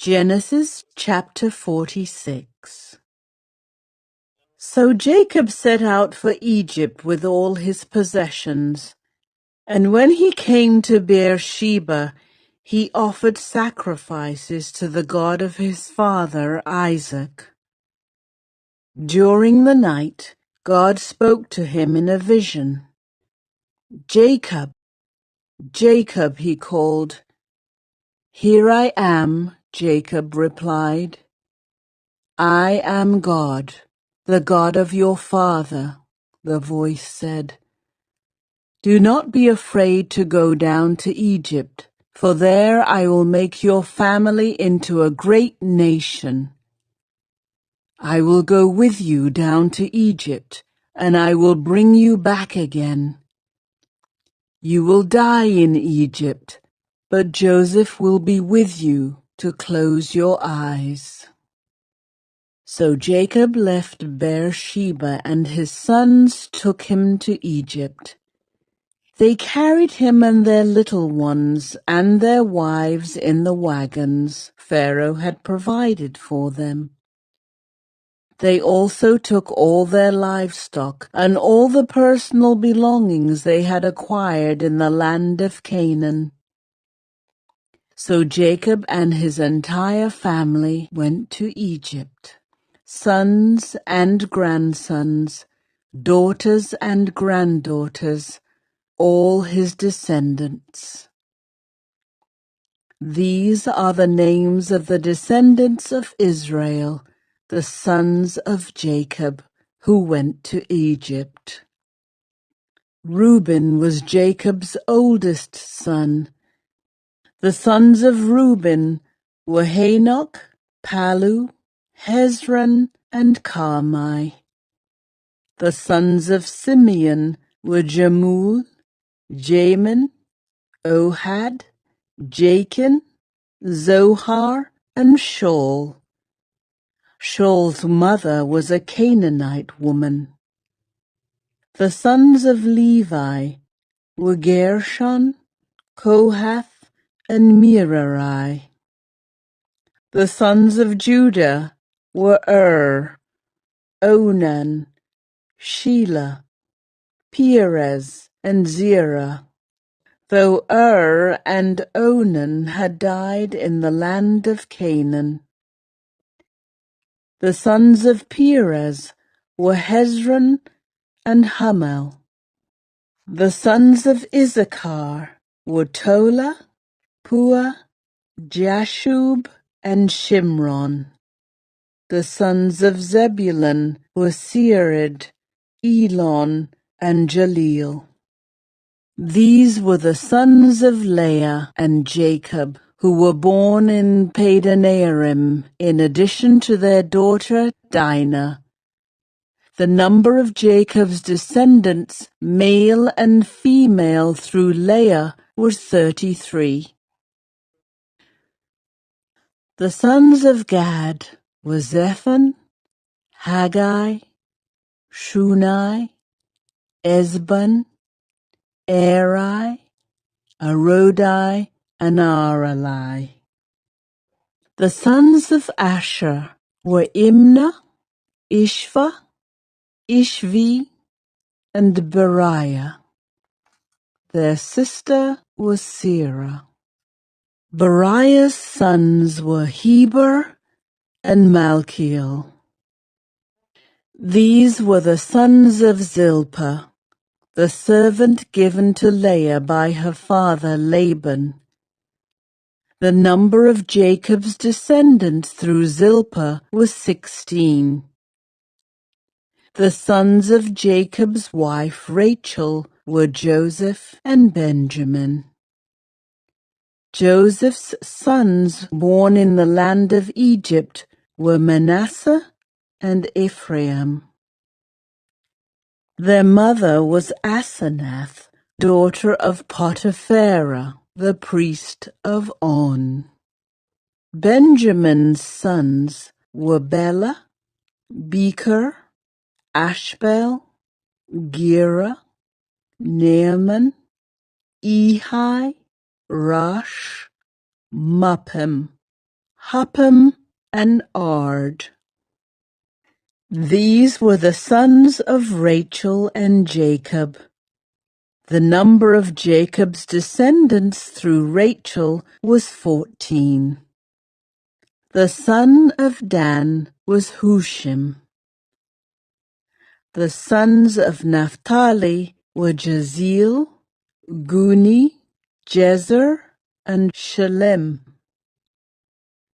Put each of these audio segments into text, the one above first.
Genesis chapter 46. So Jacob set out for Egypt with all his possessions, and when he came to Beersheba, he offered sacrifices to the God of his father Isaac. During the night, God spoke to him in a vision. "Jacob, Jacob," he called. "Here I am," Jacob replied. "I am God, the God of your father," the voice said. "Do not be afraid to go down to Egypt, for there I will make your family into a great nation. I will go with you down to Egypt, and I will bring you back again. You will die in Egypt, but Joseph will be with you to close your eyes." So Jacob left Beersheba, and his sons took him to Egypt. They carried him and their little ones and their wives in the wagons Pharaoh had provided for them. They also took all their livestock and all the personal belongings they had acquired in the land of Canaan. So Jacob and his entire family went to Egypt. Sons and grandsons, daughters and granddaughters, all his descendants. These are the names of the descendants of Israel, the sons of Jacob, who went to Egypt. Reuben was Jacob's oldest son. The sons of Reuben were Hanoch, Palu, Hezron, and Carmi. The sons of Simeon were Jemuel, Jamin, Ohad, Jachin, Zohar, and Shaul. Shaul's mother was a Canaanite woman. The sons of Levi were Gershon, Kohath, and Merari. The sons of Judah were Onan, Shelah, Perez, and Zerah. Though and Onan had died in the land of Canaan. The sons of Perez were Hezron and Hamel. The sons of Issachar were Tola, Pua, Jashub, and Shimron. The sons of Zebulun were Sered, Elon, and Jaleel. These were the sons of Leah and Jacob, who were born in Padanaram, in addition to their daughter Dinah. The number of Jacob's descendants, male and female through Leah, was 33. The sons of Gad were Zephon, Haggai, Shunai, Esban, Eri, Arodi, and Aralai. The sons of Asher were Imnah, Ishva, Ishvi, and Beriah. Their sister was Serah. Beriah's sons were Heber and Malchiel. These were the sons of Zilpah, the servant given to Leah by her father Laban. The number of Jacob's descendants through Zilpah was 16. The sons of Jacob's wife Rachel were Joseph and Benjamin. Joseph's sons born in the land of Egypt were Manasseh and Ephraim. Their mother was Asenath, daughter of Potipharah, the priest of On. Benjamin's sons were Bela, Becher, Ashbel, Gera, Naaman, Ehi, Rosh, Muppim, Huppim, and Ard. These were the sons of Rachel and Jacob. The number of Jacob's descendants through Rachel was 14. The son of Dan was Hushim. The sons of Naphtali were Jazeel, Guni, Jezer, and Shalem.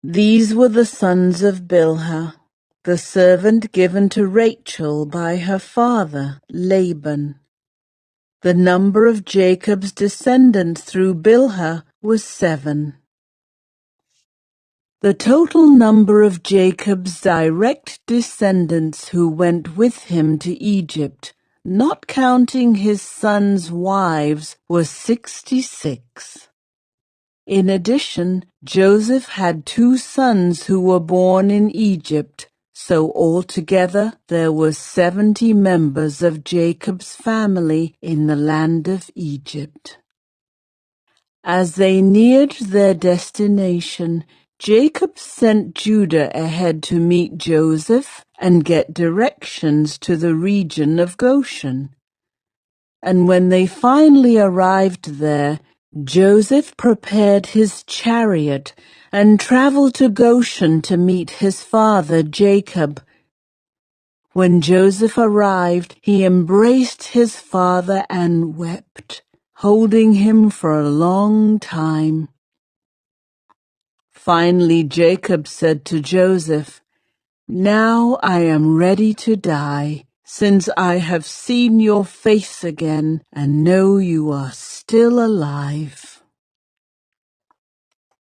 These were the sons of Bilhah, the servant given to Rachel by her father, Laban. The number of Jacob's descendants through Bilhah was 7. The total number of Jacob's direct descendants who went with him to Egypt, not counting his sons' wives, was 66. In addition, Joseph had 2 sons who were born in Egypt, so altogether there were 70 members of Jacob's family in the land of Egypt. As they neared their destination, Jacob sent Judah ahead to meet Joseph and get directions to the region of Goshen. And when they finally arrived there, Joseph prepared his chariot and traveled to Goshen to meet his father Jacob. When Joseph arrived, he embraced his father and wept, holding him for a long time. Finally, Jacob said to Joseph, "Now I am ready to die, since I have seen your face again and know you are still alive."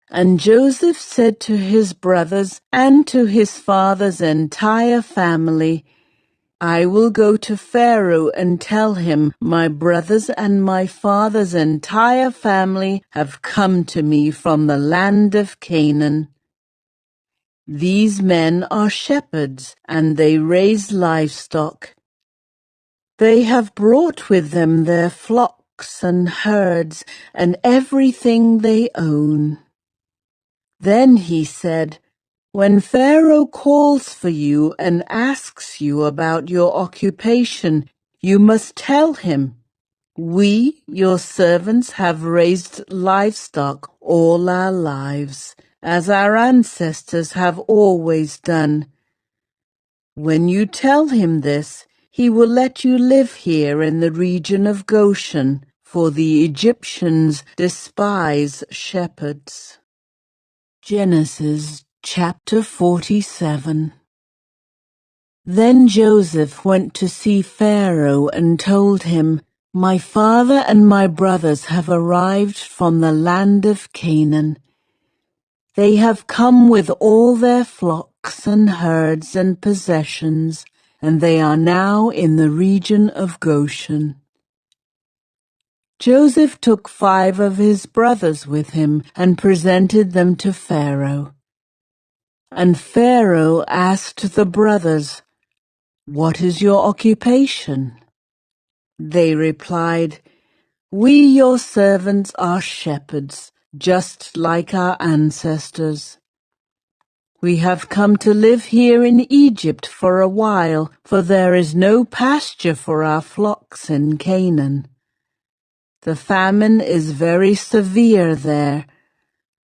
And Joseph said to his brothers and to his father's entire family, "I will go to Pharaoh and tell him, my brothers and my father's entire family have come to me from the land of Canaan. These men are shepherds, and they raise livestock. They have brought with them their flocks and herds and everything they own." Then he said, "When Pharaoh calls for you and asks you about your occupation, you must tell him, 'We, your servants, have raised livestock all our lives, as our ancestors have always done.' When you tell him this, he will let you live here in the region of Goshen, for the Egyptians despise shepherds." Genesis chapter 47. Then Joseph went to see Pharaoh and told him, "My father and my brothers have arrived from the land of Canaan. They have come with all their flocks and herds and possessions, and they are now in the region of Goshen." Joseph took 5 of his brothers with him and presented them to Pharaoh. And Pharaoh asked the brothers, "What is your occupation?" They replied, "We, your servants, are shepherds, just like our ancestors. We have come to live here in Egypt for a while, for there is no pasture for our flocks in Canaan. The famine is very severe there,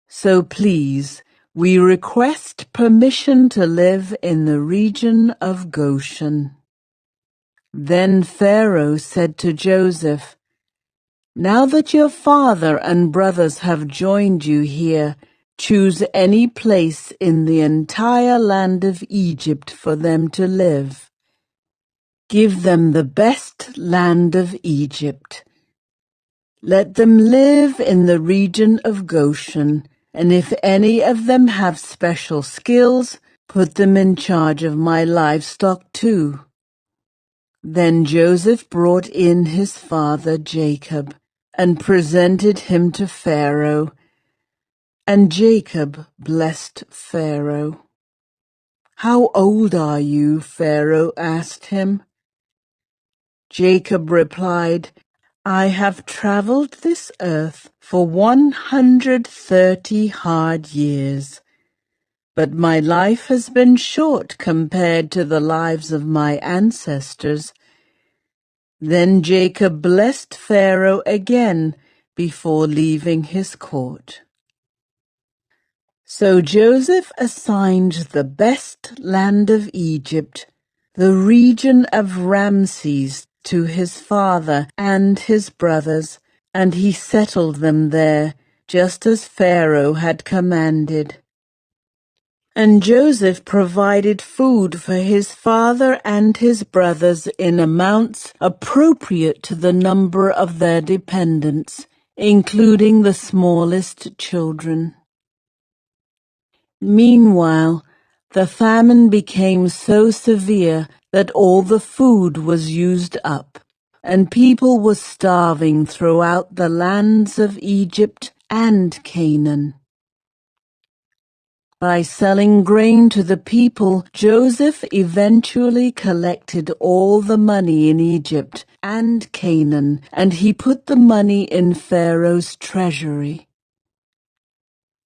so please, we request permission to live in the region of Goshen." Then Pharaoh said to Joseph, "Now that your father and brothers have joined you here, choose any place in the entire land of Egypt for them to live. Give them the best land of Egypt. Let them live in the region of Goshen, and if any of them have special skills, put them in charge of my livestock too." Then Joseph brought in his father Jacob and presented him to Pharaoh, and Jacob blessed Pharaoh. "How old are you?" Pharaoh asked him. Jacob replied, "I have traveled this earth for 130 hard years. but my life has been short compared to the lives of my ancestors." Then Jacob blessed Pharaoh again before leaving his court. So Joseph assigned the best land of Egypt, the region of Ramses, to his father and his brothers, and he settled them there, just as Pharaoh had commanded. And Joseph provided food for his father and his brothers in amounts appropriate to the number of their dependents, including the smallest children. Meanwhile, the famine became so severe that all the food was used up, and people were starving throughout the lands of Egypt and Canaan. By selling grain to the people, Joseph eventually collected all the money in Egypt and Canaan, and he put the money in Pharaoh's treasury.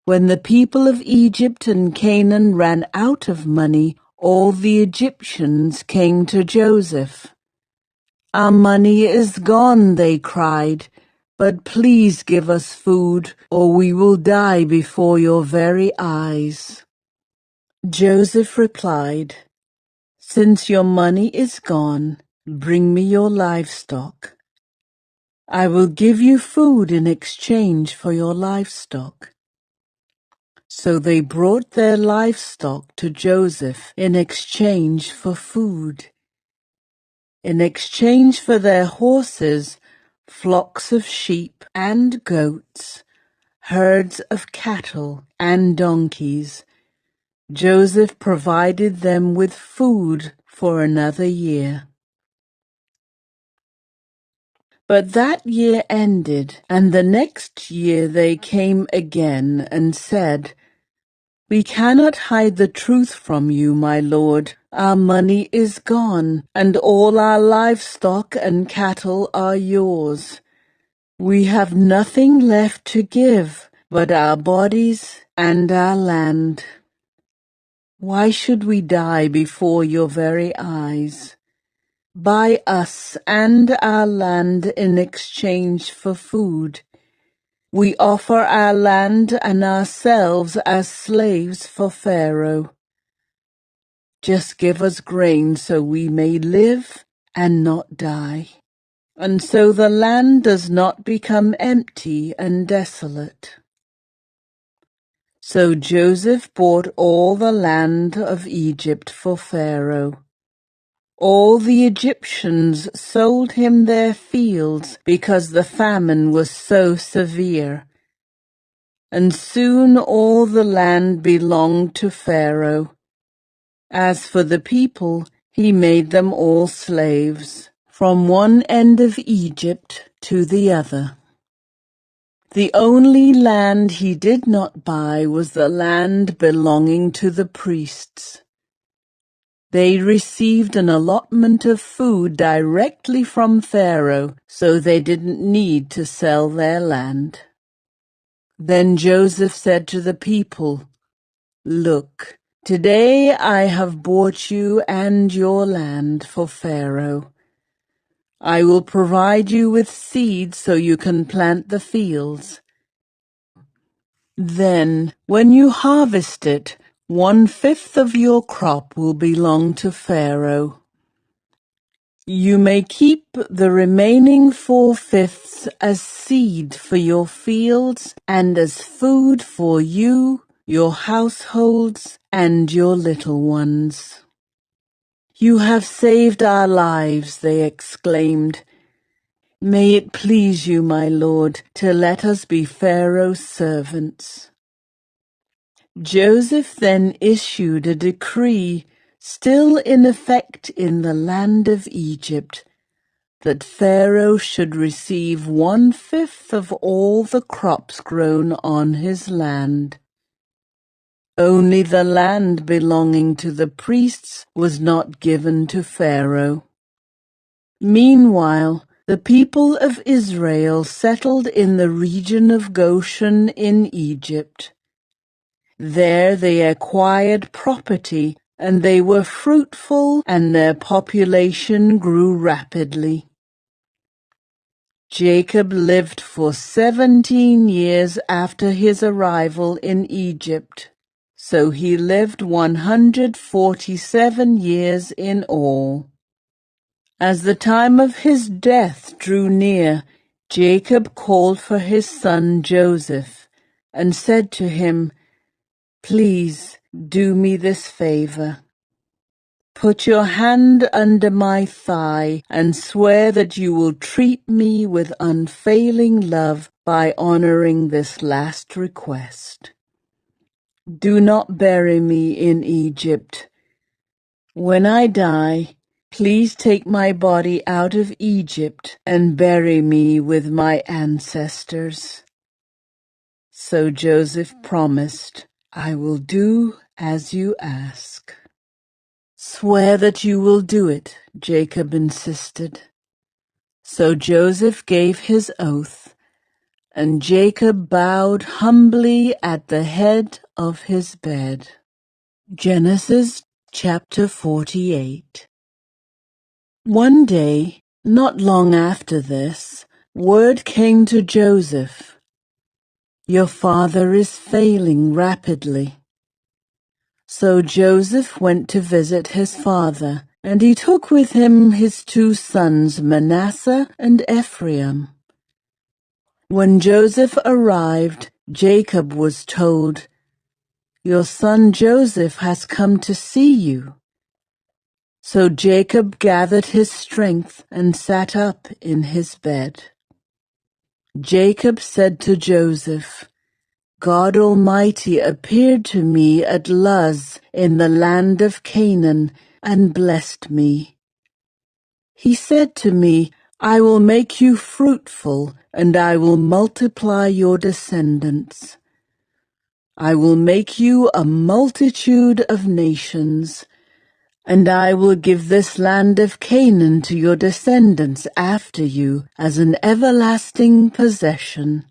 When the people of Egypt and Canaan ran out of money, all the Egyptians came to Joseph. "Our money is gone," they cried, "but please give us food, or we will die before your very eyes." Joseph replied, "Since your money is gone, bring me your livestock. I will give you food in exchange for your livestock." So they brought their livestock to Joseph in exchange for food. In exchange for their horses, flocks of sheep and goats, herds of cattle and donkeys, Joseph provided them with food for another year. But that year ended, and the next year they came again and said, "We cannot hide the truth from you, my lord. Our money is gone, and all our livestock and cattle are yours. We have nothing left to give but our bodies and our land. Why should we die before your very eyes? Buy us and our land in exchange for food. We offer our land and ourselves as slaves for Pharaoh. Just give us grain so we may live and not die, and so the land does not become empty and desolate." So Joseph bought all the land of Egypt for Pharaoh. All the Egyptians sold him their fields because the famine was so severe. And soon all the land belonged to Pharaoh. As for the people, he made them all slaves, from one end of Egypt to the other. The only land he did not buy was the land belonging to the priests. They received an allotment of food directly from Pharaoh, so they didn't need to sell their land. Then Joseph said to the people, "Look, today I have bought you and your land for Pharaoh. I will provide you with seed so you can plant the fields. Then, when you harvest it, 1/5 of your crop will belong to Pharaoh. You may keep the remaining 4/5 as seed for your fields and as food for you, your households, and your little ones." "You have saved our lives," they exclaimed. "May it please you, my lord, to let us be Pharaoh's servants." Joseph then issued a decree, still in effect in the land of Egypt, that Pharaoh should receive 1/5 of all the crops grown on his land. Only the land belonging to the priests was not given to Pharaoh. Meanwhile, the people of Israel settled in the region of Goshen in Egypt. There they acquired property, and they were fruitful, and their population grew rapidly. Jacob lived for 17 years after his arrival in Egypt, so he lived 147 years in all. As the time of his death drew near, Jacob called for his son Joseph and said to him, "Please do me this favor. Put your hand under my thigh and swear that you will treat me with unfailing love by honoring this last request. Do not bury me in Egypt. When I die, please take my body out of Egypt and bury me with my ancestors." So Joseph promised, "I will do as you ask." "Swear that you will do it," Jacob insisted. So Joseph gave his oath, and Jacob bowed humbly at the head of his bed. Genesis chapter 48. One day, not long after this, word came to Joseph, "Your father is failing rapidly." So Joseph went to visit his father, and he took with him his 2 sons, Manasseh and Ephraim. When Joseph arrived, Jacob was told, "Your son Joseph has come to see you." So Jacob gathered his strength and sat up in his bed. Jacob said to Joseph, "God Almighty appeared to me at Luz in the land of Canaan and blessed me. He said to me, 'I will make you fruitful, and I will multiply your descendants. I will make you a multitude of nations, and I will give this land of Canaan to your descendants after you as an everlasting possession.'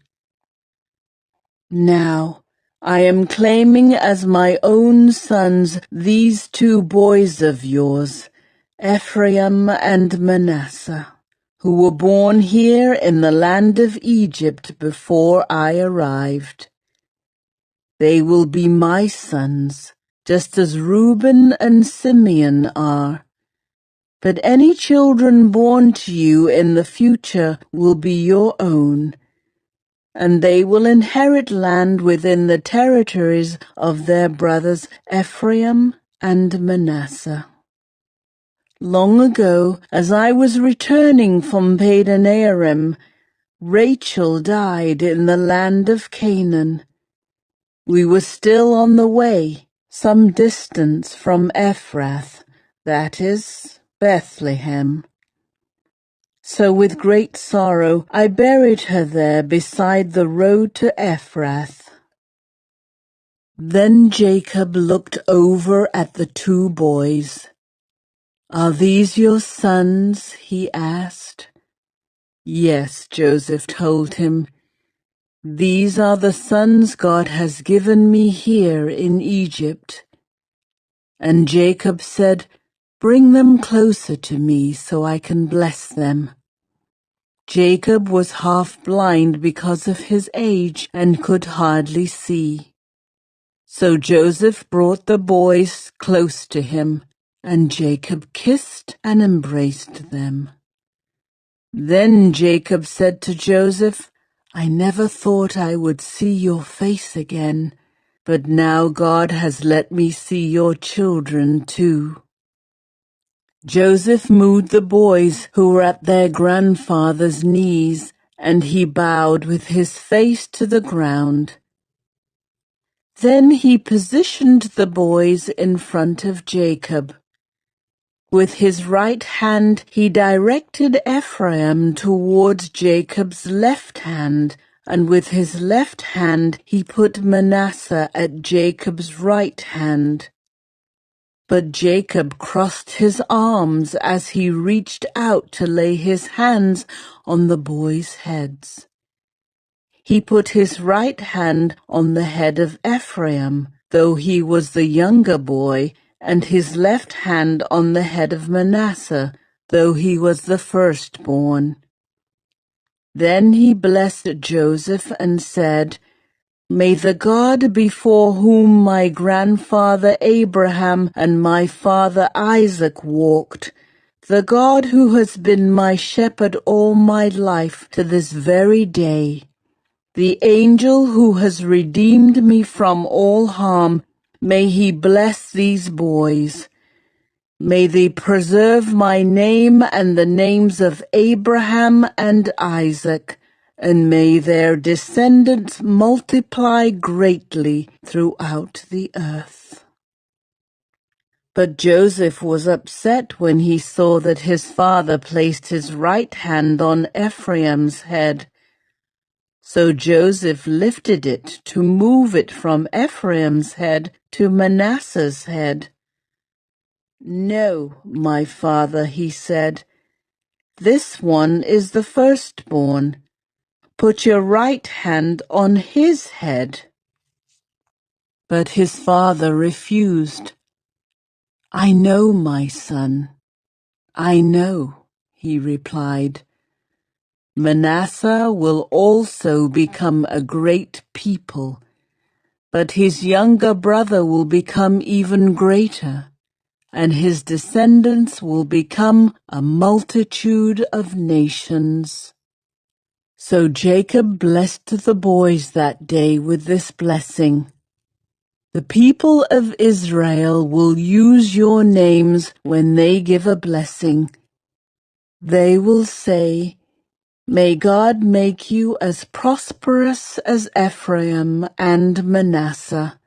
Now, I am claiming as my own sons these 2 boys of yours, Ephraim and Manasseh, who were born here in the land of Egypt before I arrived. They will be my sons, just as Reuben and Simeon are. But any children born to you in the future will be your own, and they will inherit land within the territories of their brothers Ephraim and Manasseh. Long ago, as I was returning from Padan-aram, Rachel died in the land of Canaan. We were still on the way, some distance from Ephrath, that is, Bethlehem. So with great sorrow I buried her there beside the road to Ephrath. Then Jacob looked over at the 2 boys. "Are these your sons?" he asked. "Yes," Joseph told him. "These are the sons God has given me here in Egypt." And Jacob said, "Bring them closer to me so I can bless them." Jacob was half blind because of his age and could hardly see. So Joseph brought the boys close to him, and Jacob kissed and embraced them. Then Jacob said to Joseph, "I never thought I would see your face again, but now God has let me see your children too." Joseph moved the boys who were at their grandfather's knees, and he bowed with his face to the ground. Then he positioned the boys in front of Jacob. With his right hand he directed Ephraim towards Jacob's left hand, and with his left hand he put Manasseh at Jacob's right hand. But Jacob crossed his arms as he reached out to lay his hands on the boys' heads. He put his right hand on the head of Ephraim, though he was the younger boy, and his left hand on the head of Manasseh, though he was the firstborn. Then he blessed Joseph and said, "May the God before whom my grandfather Abraham and my father Isaac walked, the God who has been my shepherd all my life to this very day, the angel who has redeemed me from all harm, may he bless these boys. May they preserve my name and the names of Abraham and Isaac, and may their descendants multiply greatly throughout the earth." But Joseph was upset when he saw that his father placed his right hand on Ephraim's head. So Joseph lifted it to move it from Ephraim's head to Manasseh's head. "No, my father," he said, "this one is the firstborn. Put your right hand on his head." But his father refused. "I know, my son, I know," he replied. "Manasseh will also become a great people, but his younger brother will become even greater, and his descendants will become a multitude of nations." So Jacob blessed the boys that day with this blessing: "The people of Israel will use your names when they give a blessing. They will say, 'May God make you as prosperous as Ephraim and Manasseh.'"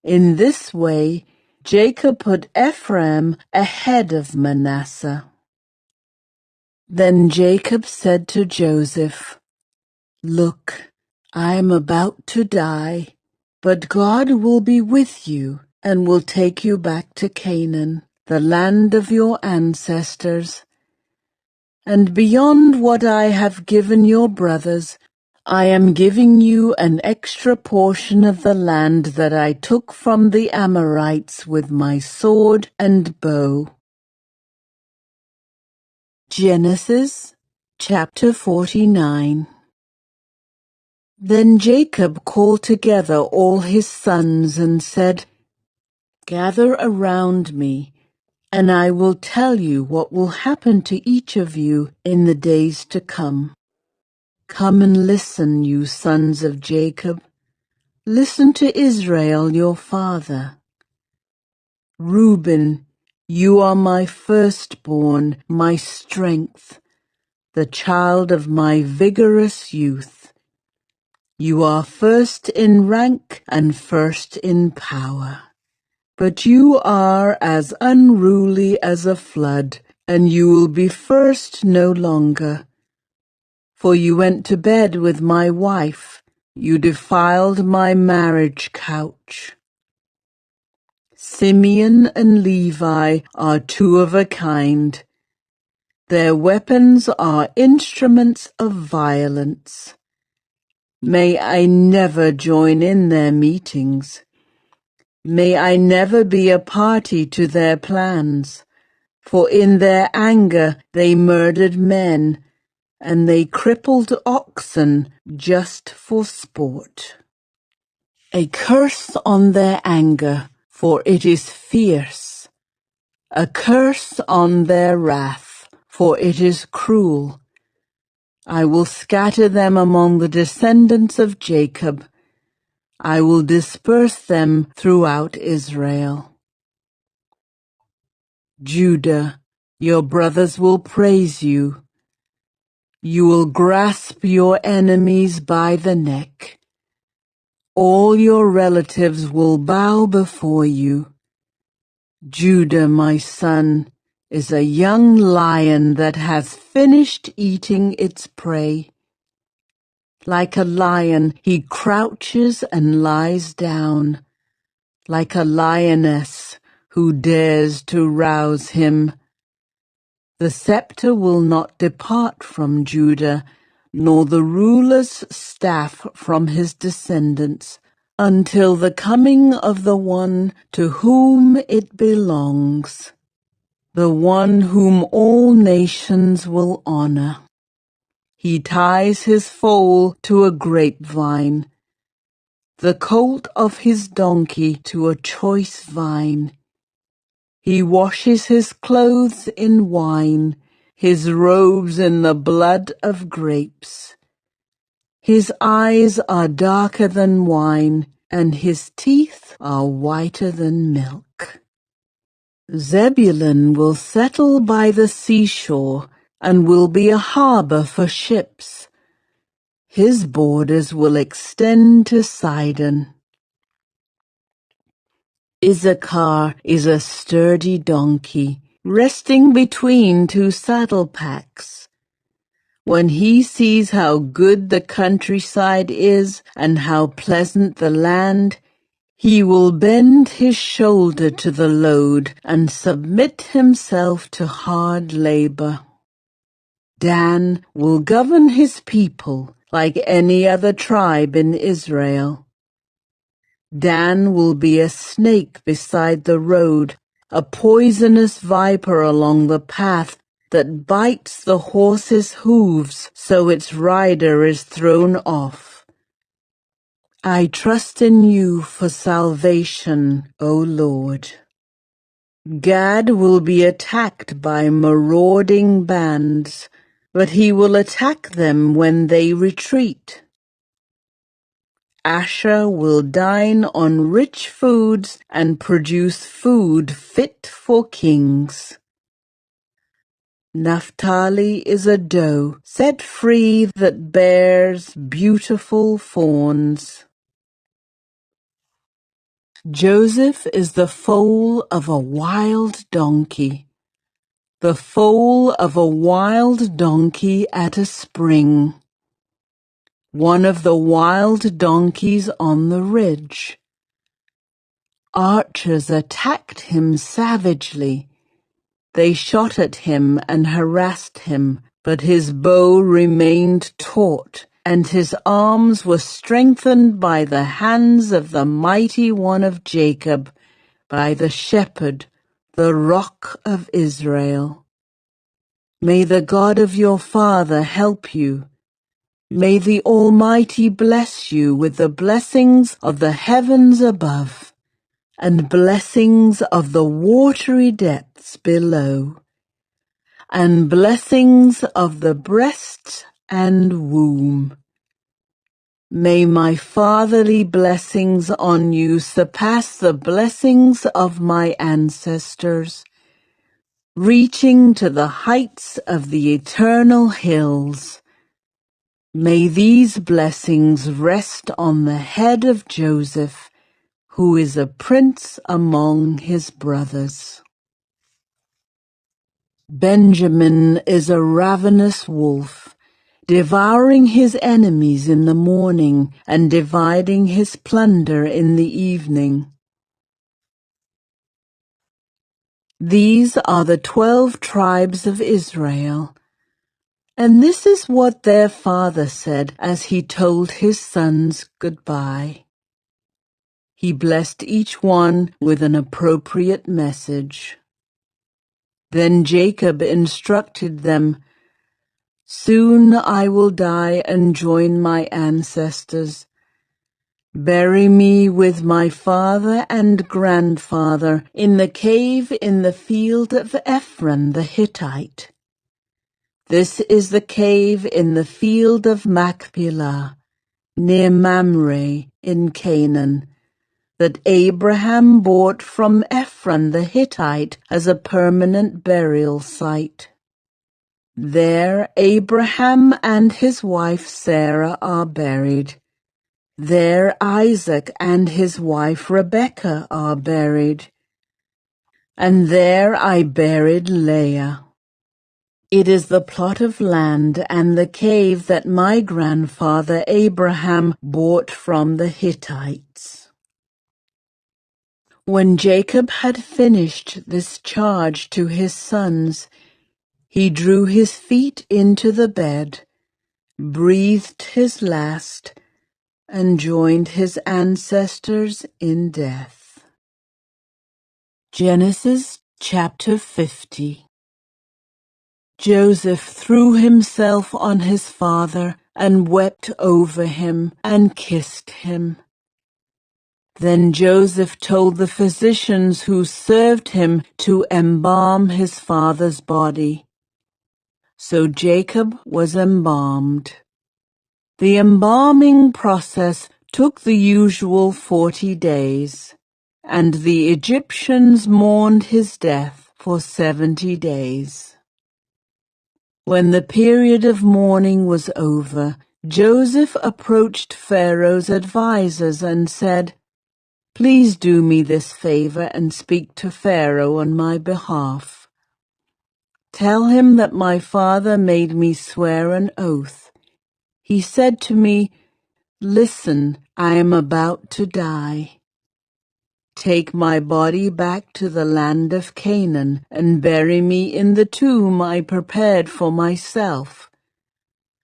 In this way, Jacob put Ephraim ahead of Manasseh. Then Jacob said to Joseph, "Look, I am about to die, but God will be with you and will take you back to Canaan, the land of your ancestors. And beyond what I have given your brothers, I am giving you an extra portion of the land that I took from the Amorites with my sword and bow." Genesis chapter 49. Then Jacob called together all his sons and said, "Gather around me, and I will tell you what will happen to each of you in the days to come. Come and listen, you sons of Jacob. Listen to Israel your father. Reuben, you are my firstborn, my strength, the child of my vigorous youth. You are first in rank and first in power. But you are as unruly as a flood, and you will be first no longer. For you went to bed with my wife, you defiled my marriage couch. Simeon and Levi are two of a kind. Their weapons are instruments of violence. May I never join in their meetings. May I never be a party to their plans, for in their anger they murdered men, and they crippled oxen just for sport. A curse on their anger, for it is fierce. A curse on their wrath, for it is cruel. I will scatter them among the descendants of Jacob. I will disperse them throughout Israel. Judah, your brothers will praise you. You will grasp your enemies by the neck. All your relatives will bow before you. Judah, my son, is a young lion that has finished eating its prey. Like a lion, he crouches and lies down. Like a lioness, who dares to rouse him? The scepter will not depart from Judah, nor the ruler's staff from his descendants, until the coming of the one to whom it belongs, the one whom all nations will honor. He ties his foal to a grapevine, the colt of his donkey to a choice vine. He washes his clothes in wine, his robes in the blood of grapes. His eyes are darker than wine, and his teeth are whiter than milk. Zebulun will settle by the seashore, and will be a harbor for ships. His borders will extend to Sidon. Issachar is a sturdy donkey, resting between two saddle packs. When he sees how good the countryside is and how pleasant the land, he will bend his shoulder to the load and submit himself to hard labor. Dan will govern his people like any other tribe in Israel. Dan will be a snake beside the road, a poisonous viper along the path that bites the horse's hooves so its rider is thrown off. I trust in you for salvation, O Lord. Gad will be attacked by marauding bands, but he will attack them when they retreat. Asher will dine on rich foods and produce food fit for kings. Naphtali is a doe set free that bears beautiful fawns. Joseph is the foal of a wild donkey, the foal of a wild donkey at a spring. One of the wild donkeys on the ridge. Archers attacked him savagely. They shot at him and harassed him, but his bow remained taut, and his arms were strengthened by the hands of the mighty one of Jacob, by the shepherd, the rock of Israel. May the God of your father help you. May the Almighty bless you with the blessings of the heavens above, and blessings of the watery depths below, and blessings of the breast and womb. May my fatherly blessings on you surpass the blessings of my ancestors, reaching to the heights of the eternal hills. May these blessings rest on the head of Joseph, who is a prince among his brothers. Benjamin is a ravenous wolf, devouring his enemies in the morning and dividing his plunder in the evening. These are the 12 tribes of Israel. And this is what their father said as he told his sons goodbye. He blessed each one with an appropriate message. Then Jacob instructed them, "Soon I will die and join my ancestors. Bury me with my father and grandfather in the cave in the field of Ephron the Hittite. This is the cave in the field of Machpelah, near Mamre in Canaan, that Abraham bought from Ephron the Hittite as a permanent burial site. There Abraham and his wife Sarah are buried. There Isaac and his wife Rebekah are buried. And there I buried Leah. It is the plot of land and the cave that my grandfather Abraham bought from the Hittites." When Jacob had finished this charge to his sons, he drew his feet into the bed, breathed his last, and joined his ancestors in death. Genesis chapter 50. Joseph threw himself on his father and wept over him and kissed him. Then Joseph told the physicians who served him to embalm his father's body. So Jacob was embalmed. The embalming process took the usual 40 days, and the Egyptians mourned his death for 70 days. When the period of mourning was over, Joseph approached Pharaoh's advisers and said, "Please do me this favor and speak to Pharaoh on my behalf. Tell him that my father made me swear an oath. He said to me, 'Listen, I am about to die. Take my body back to the land of Canaan and bury me in the tomb I prepared for myself.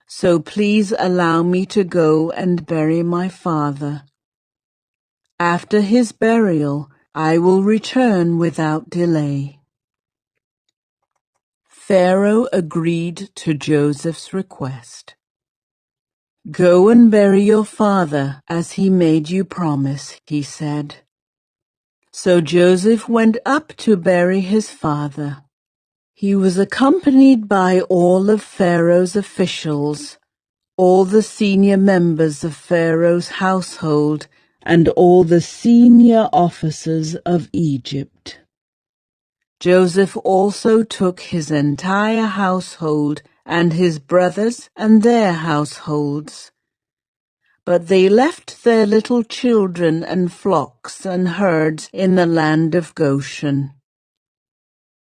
So please allow me to go and bury my father. After his burial, I will return without delay.'" Pharaoh agreed to Joseph's request. "Go and bury your father as he made you promise," he said. So Joseph went up to bury his father. He was accompanied by all of Pharaoh's officials, all the senior members of Pharaoh's household, and all the senior officers of Egypt. Joseph also took his entire household and his brothers and their households. But they left their little children and flocks and herds in the land of Goshen.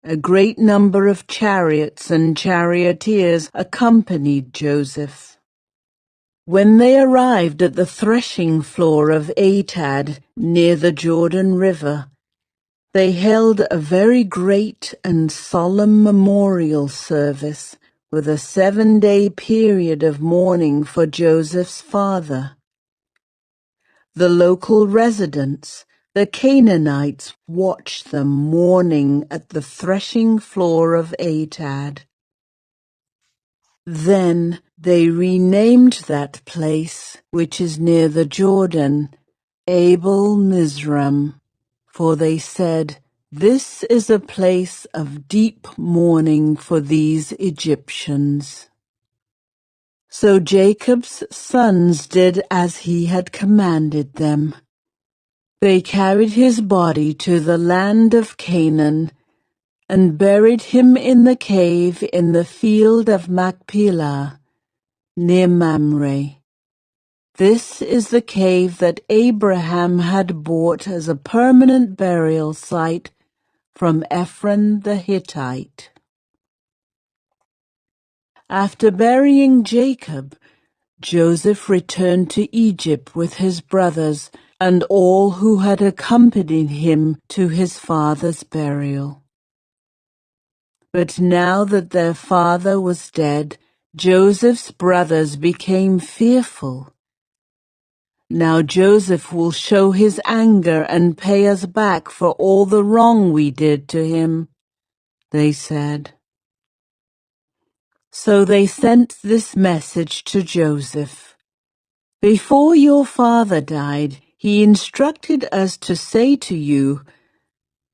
A great number of chariots and charioteers accompanied Joseph. When they arrived at the threshing floor of Atad near the Jordan River, they held a very great and solemn memorial service with a 7-day period of mourning for Joseph's father. The local residents, the Canaanites, watched them mourning at the threshing floor of Atad. Then they renamed that place, which is near the Jordan, Abel Mizraim, for they said, "This is a place of deep mourning for these Egyptians." So Jacob's sons did as he had commanded them. They carried his body to the land of Canaan and buried him in the cave in the field of Machpelah, near Mamre. This is the cave that Abraham had bought as a permanent burial site from Ephron the Hittite. After burying Jacob, Joseph returned to Egypt with his brothers and all who had accompanied him to his father's burial. But now that their father was dead, Joseph's brothers became fearful. "Now Joseph will show his anger and pay us back for all the wrong we did to him," they said. So they sent this message to Joseph. "Before your father died, he instructed us to say to you,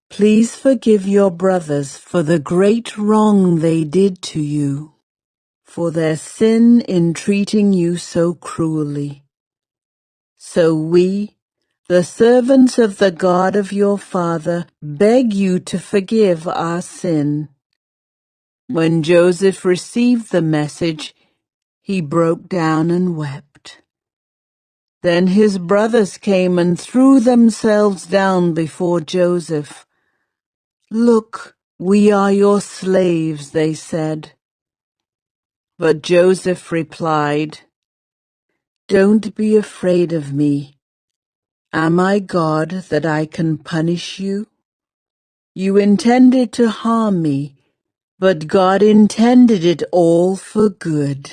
'Please forgive your brothers for the great wrong they did to you, for their sin in treating you so cruelly.' So we, the servants of the God of your father, beg you to forgive our sin." When Joseph received the message, he broke down and wept. Then his brothers came and threw themselves down before Joseph. "Look, we are your slaves," they said. But Joseph replied, "Don't be afraid of me. Am I God that I can punish you? You intended to harm me, but God intended it all for good.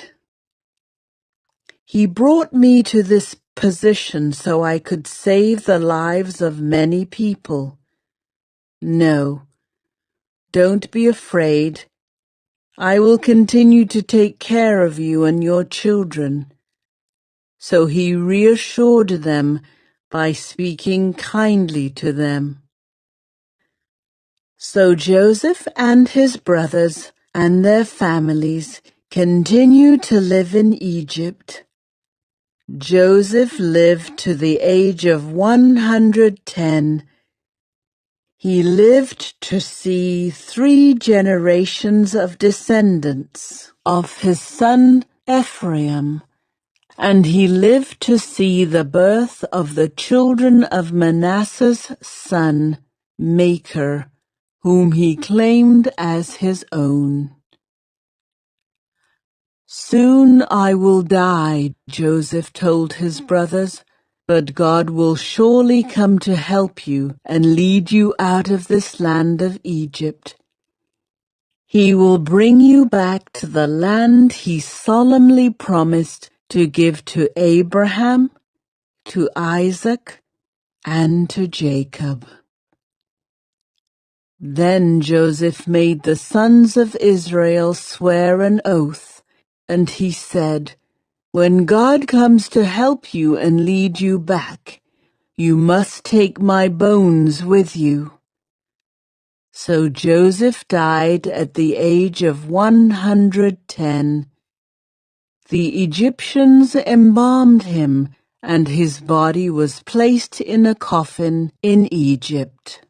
He brought me to this position so I could save the lives of many people. No, don't be afraid. I will continue to take care of you and your children." So he reassured them by speaking kindly to them. So Joseph and his brothers and their families continued to live in Egypt. Joseph lived to the age of 110. He lived to see 3 generations of descendants of his son Ephraim, and he lived to see the birth of the children of Manasseh's son Machir, whom he claimed as his own. "Soon I will die," Joseph told his brothers, "but God will surely come to help you and lead you out of this land of Egypt. He will bring you back to the land he solemnly promised to give to Abraham, to Isaac, and to Jacob." Then Joseph made the sons of Israel swear an oath, and he said, "When God comes to help you and lead you back, you must take my bones with you." So Joseph died at the age of 110. The Egyptians embalmed him, and his body was placed in a coffin in Egypt.